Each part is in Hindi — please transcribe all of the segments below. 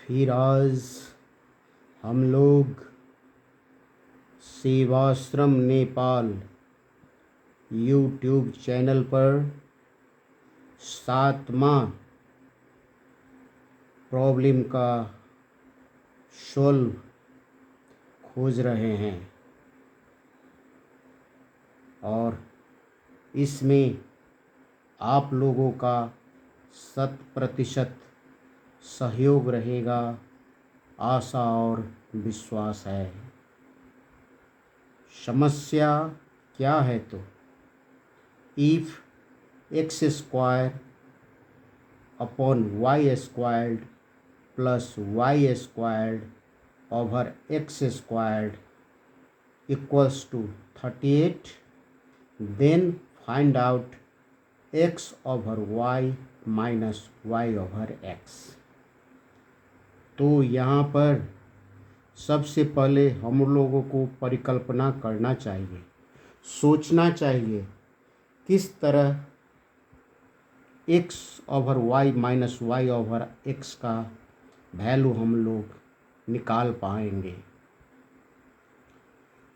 फिर आज हम लोग सेवाश्रम नेपाल यूट्यूब चैनल पर 7वां प्रॉब्लम का सॉल्व खोज रहे हैं और इसमें आप लोगों का 100% सहयोग रहेगा, आशा और विश्वास है। समस्या क्या है तो if x square upon y squared plus y squared over x squared equals to 38, then find out x over y minus y over x. तो यहाँ पर सबसे पहले हम लोगों को परिकल्पना करना चाहिए, सोचना चाहिए किस तरह x over y minus y over x का वैल्यू हम लोग निकाल पाएंगे।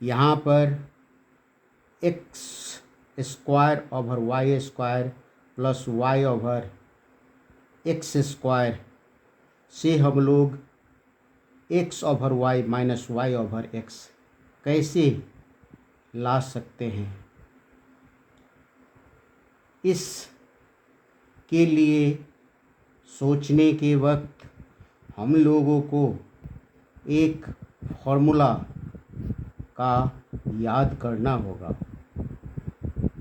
यहाँ पर x square over y square plus y over x square से हम लोग x over y minus y over x कैसे ला सकते हैं। इस के लिए सोचने के वक्त हम लोगों को एक फॉर्मूला का याद करना होगा,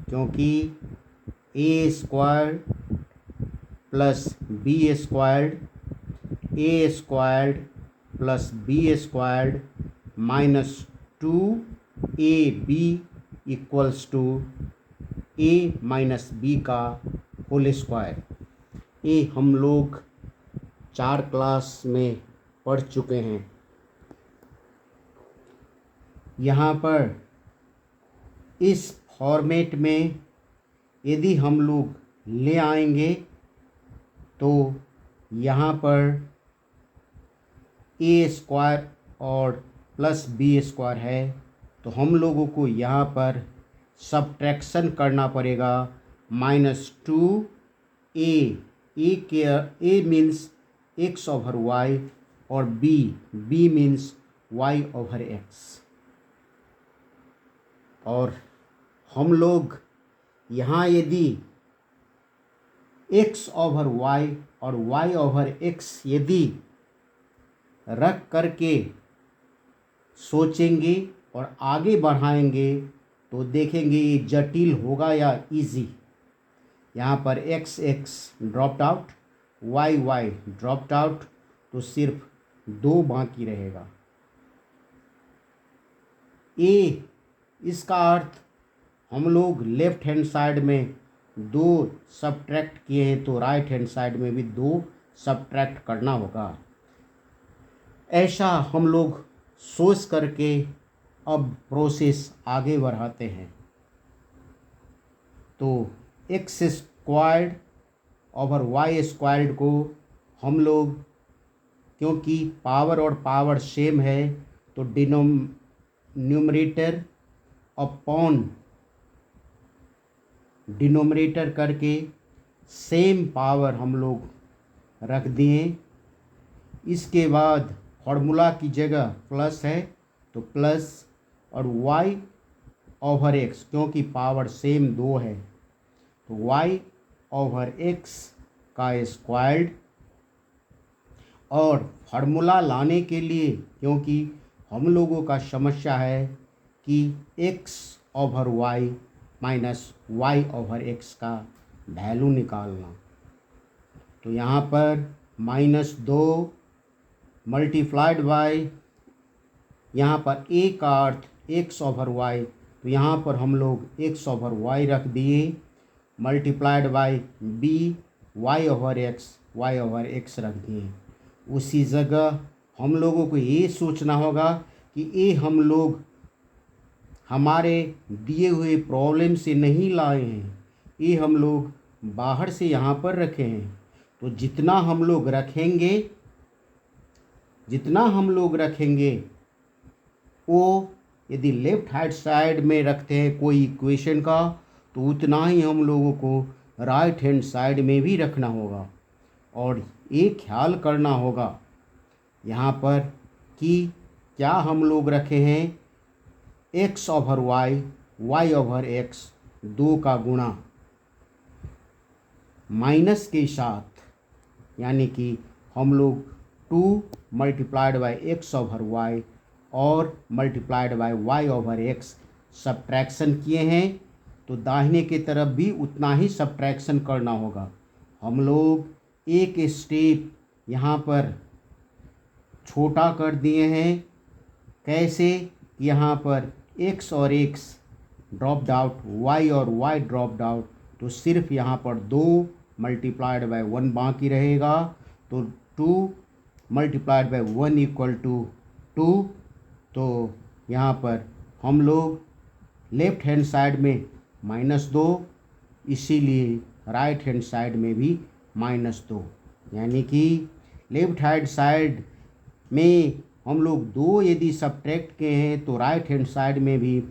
क्योंकि a squared plus b squared a squared plus b squared minus 2ab equals to a minus b का होल स्क्वायर। ये हम लोग 4 क्लास में पढ़ चुके हैं। यहाँ पर इस फॉर्मेट में यदि हम लोग ले आएंगे तो यहाँ पर ए स्क्वायर और प्लस बी स्क्वायर है, तो हम लोगों को यहाँ पर सब्ट्रैक्शन करना पड़ेगा। -2a, a means x over y और b means y over x. और हम लोग यहाँ यदि एक्स ओवर वाई और वाई ओवर एक्स यदि रख करके सोचेंगे और आगे बढ़ाएंगे तो देखेंगे ये जटिल होगा या इजी। यहाँ पर x dropped out, y dropped out, तो सिर्फ 2 बाकी रहेगा। ए इसका अर्थ हम लोग लेफ्ट हैंड साइड में 2 सब्ट्रैक्ट किए हैं तो राइट हैंड साइड में भी 2 सब्ट्रैक्ट करना होगा। ऐसा हम लोग सोच करके अब प्रोसेस आगे बढ़ाते हैं। तो x squared over y squared को हम लोग, क्योंकि पावर और पावर सेम है, तो न्यूमरेटर अपॉन डिनोमिनेटर करके सेम पावर हम लोग रख दिए। इसके बाद फॉर्मूला की जगह प्लस है तो प्लस, और y ओवर एक्स, क्योंकि पावर सेम 2 है तो y ओवर x का स्क्वायर्ड। और फार्मूला लाने के लिए, क्योंकि हम लोगों का समस्या है कि x over y minus y over x का वैल्यू निकालना, तो यहाँ पर -2 मल्टीप्लाइड बाय, यहाँ पर a का अर्थ x ओवर y, तो यहाँ पर हम लोग x ओवर y रख दिए, multiplied by b y over x रख दिए। उसी जगह हम लोगों को ये सोचना होगा कि ये हम लोग हमारे दिए हुए प्रॉब्लम से नहीं लाए हैं, ये हम लोग बाहर से यहाँ पर रखे हैं। तो जितना हम लोग रखेंगे जितना हम लोग रखेंगे वो, यदि लेफ्ट हैंड साइड में रखते हैं कोई इक्वेशन का, तो उतना ही हम लोगों को राइट हैंड साइड में भी रखना होगा। और ये ख्याल करना होगा यहाँ पर कि क्या हम लोग रखे हैं x over y, y over x, दो का गुणा माइनस के साथ, यानी कि हम लोग 2 multiplied by x over y और multiplied by y over x subtraction किए हैं, तो दाहिने की तरफ भी उतना ही सब्ट्रैक्शन करना होगा। हम लोग एक स्टेप यहाँ पर छोटा कर दिए हैं। कैसे? यहाँ पर x और x ड्रॉप्ड आउट, y और y ड्रॉप्ड आउट, तो सिर्फ यहाँ पर 2 मल्टीप्लाइड बाय 1 बाकी रहेगा। तो 2 मल्टीप्लाइड बाय 1 इक्वल टू 2। तो यहाँ पर हम लोग लेफ्ट हैंड साइड में -2, इसीलिए राइट हैंड साइड में भी -2, यानी कि लेफ्ट हैंड साइड में हम लोग 2 यदि सब्ट्रैक्ट किए हैं तो राइट हैंड साइड में भी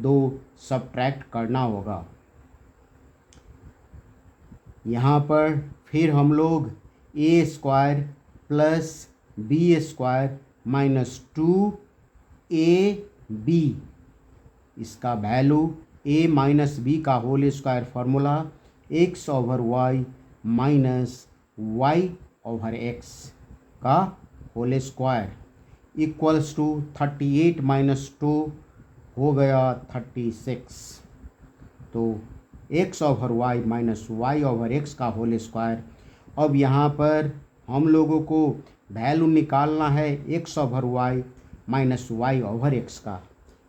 2 सब्ट्रैक्ट करना होगा। यहाँ पर फिर हम लोग a square plus b square minus 2ab, इसका वैल्यू a माइनस बी का whole square formula x over y minus y over x का whole square equals to 38 minus 2 हो गया 36। तो x over y minus y over x का होल स्क्वायर। अब यहाँ पर हम लोगों को वैल्यू निकालना है x over y minus y over x का,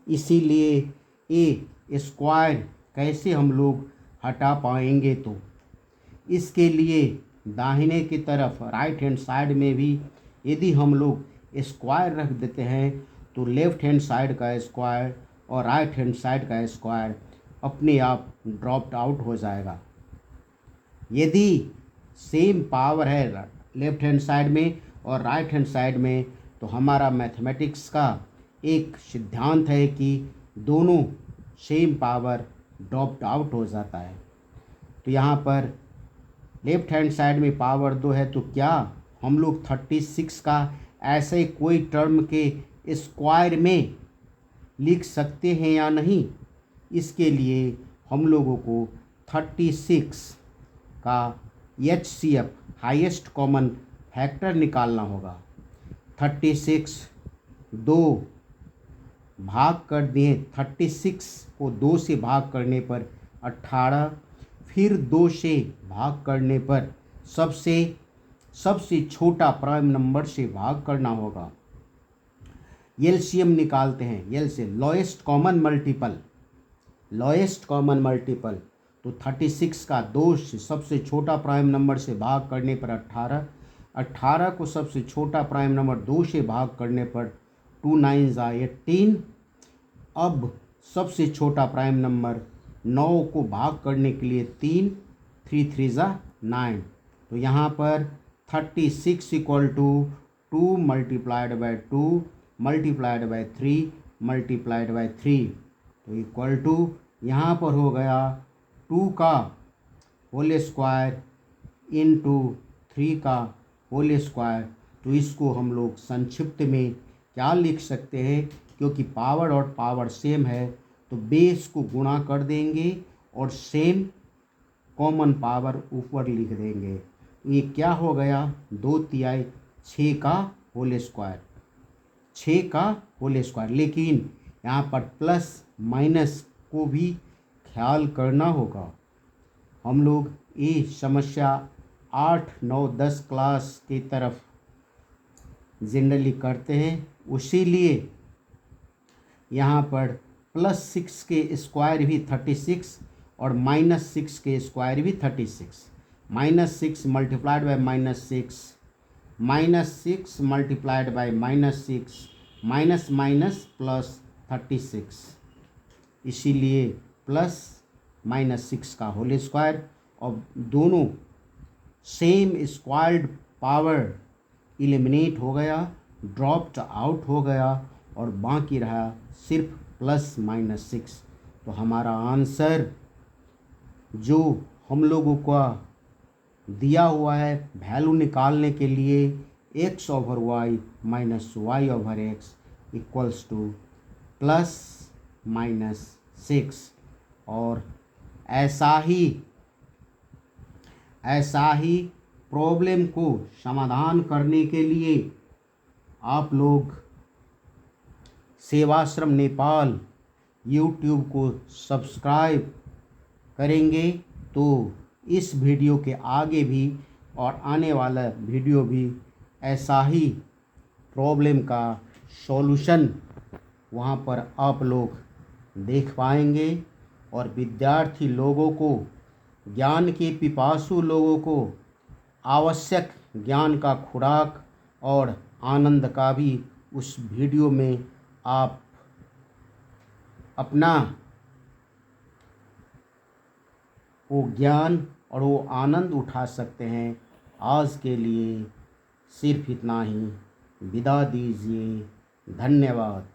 इसीलिए ए स्क्वायर कैसे हम लोग हटा पाएंगे, तो इसके लिए दाहिने की तरफ राइट हैंड साइड में भी यदि हम लोग स्क्वायर रख देते हैं तो लेफ्ट हैंड साइड का स्क्वायर और राइट हैंड साइड का स्क्वायर अपने आप ड्रॉप्ड आउट हो जाएगा। यदि सेम पावर है लेफ्ट हैंड साइड में और राइट हैंड साइड में, तो हमारा मैथमेटिक्स का एक सिद्धांत है कि दोनों सेम पावर ड्रॉप्ड आउट हो जाता है। तो यहाँ पर लेफ्ट हैंड साइड में पावर 2 है, तो क्या हम लोग 36 का ऐसे कोई टर्म के स्क्वायर में लिख सकते हैं या नहीं? इसके लिए हम लोगों को 36 का HCF हाईएस्ट कॉमन फैक्टर निकालना होगा। 36 2 भाग कर दिए, 36 को 2 से भाग करने पर 18, फिर 2 से भाग करने पर सबसे छोटा प्राइम नंबर से भाग करना होगा। एलसीएम निकालते हैं, एल से लोएस्ट कॉमन मल्टीपल, तो 36 का 2 से सबसे छोटा प्राइम नंबर से भाग करने पर 18, 18 को सबसे छोटा प्राइम नंबर 2 से भाग करने पर 2 9 ज़ा 18। अब सबसे छोटा प्राइम नंबर 9 को भाग करने के लिए 3 3 3 ज़ा 9, तो यहाँ पर 36 equal to 2 multiplied by 2 multiplied by 3 multiplied by 3, तो इक्वल टू यहाँ पर हो गया 2 का होल स्क्वायर इंटू 3 का होल स्क्वायर। तो इसको हम लोग संक्षिप्त में क्या लिख सकते हैं, क्योंकि पावर और पावर सेम है तो बेस को गुणा कर देंगे और सेम कॉमन पावर ऊपर लिख देंगे। ये क्या हो गया 2 तिहाई 6 का होल स्क्वायर, 6 का होल स्क्वायर। लेकिन यहाँ पर प्लस माइनस को भी ख्याल करना होगा। हम लोग ये समस्या 8 9 10 क्लास की तरफ जनरली करते हैं, इसीलिए यहाँ पर +6 के स्क्वायर भी 36 और -6 के स्क्वायर भी 36, -6 multiplied by -6, -6 multiplied by -6, minus minus plus 36, इसीलिए +-6 का होल स्क्वायर। और दोनों सेम स्क्वायर्ड पावर एलिमिनेट हो गया, ड्रॉप्ड आउट हो गया और बाकी रहा सिर्फ +-6। तो हमारा आंसर जो हम लोगों का दिया हुआ है वैल्यू निकालने के लिए x/y minus y/x equals to +-6। और ऐसा ही प्रॉब्लम को समाधान करने के लिए आप लोग सेवाश्रम नेपाल यूट्यूब को सब्सक्राइब करेंगे तो इस वीडियो के आगे भी और आने वाला वीडियो भी ऐसा ही प्रॉब्लम का सॉल्यूशन वहाँ पर आप लोग देख पाएंगे। और विद्यार्थी लोगों को, ज्ञान के पिपासु लोगों को आवश्यक ज्ञान का खुराक और आनंद का भी उस वीडियो में आप अपना वो ज्ञान और वो आनंद उठा सकते हैं। आज के लिए सिर्फ इतना ही, विदा दीजिए। धन्यवाद।